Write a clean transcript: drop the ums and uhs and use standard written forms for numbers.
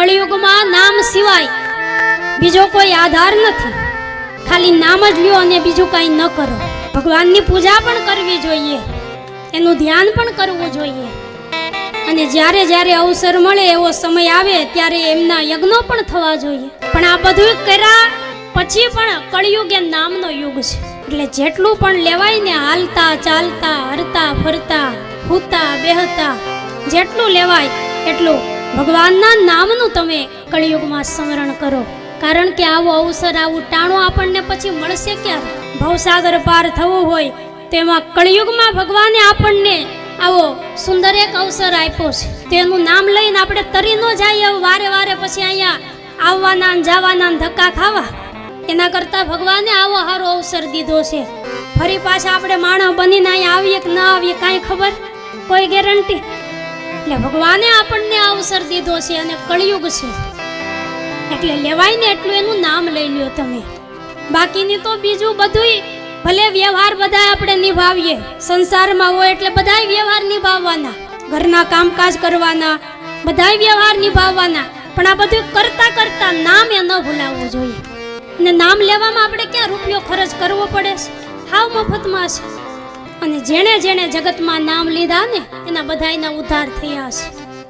કળિયુગમાં નામ સિવાય બીજો કોઈ આધાર નથી. ખાલી નામ જ લ્યો અને બીજું કાંઈ ન કરો. ભગવાનની પૂજા પણ કરવી જોઈએ, એનું ધ્યાન પણ કરવું જોઈએ. અને જ્યારે જ્યારે અવસર મળે એવો સમય આવે ત્યારે એમના યજ્ઞો પણ થવા જોઈએ. પણ આ બધું કર્યા પછી પણ કળિયુગ એ નામનો યુગ છે. એટલે જેટલું પણ લેવાય ને, હાલતા ચાલતા હરતા ફરતા હુતા બેહતા, જેટલું લેવાય એટલું ભગવાનના નામનું તમે કળિયુગમાં સ્મરણ કરો. કારણ કે આવો અવસર, આવું ટાણું આપણને પછી મળશે ક્યારે? ભવસાગર પાર થવું હોય તેમાં કળિયુગમાં ભગવાને આપણને આવો સુંદર એક અવસર આપ્યો છે. તેનું નામ લઈને આપણે તરી ન જઈએ વારે વારે પછી અહીંયા આવવાના જવાના ધક્કા ખાવા. એના કરતાં ભગવાને આવો સારો અવસર દીધો છે. ફરી પાછા આપણે માણસ બનીને અહીંયા આવીએ કે ન આવીએ કાંઈ ખબર, કોઈ ગેરંટી. એટલે ભગવાને આપણને અવસર દીધો છે અને કળિયુગ છે એટલે લેવાય ને એટલું એનું નામ લઈ લ્યો તમે. બાકીની તો બીજું બધુંય ભલે વ્યવહાર બધા આપણે નિભાવીએ, સંસારમાં હોય એટલે બધાય વ્યવહાર નિભાવવાના, ઘરના કામકાજ કરવાના, બધાય વ્યવહાર નિભાવવાના. પણ આ બધું કરતા કરતા નામ એ ન ભૂલાવવું જોઈએ. અને નામ લેવામાં આપણે ક્યાં રૂપિયો ખર્ચ કરવો પડે છે? હાવ મફતમાં છે. અને જેણે જેણે જગતમાં નામ લીધા ને એના બધાયના ઉદ્ધાર થયા છે.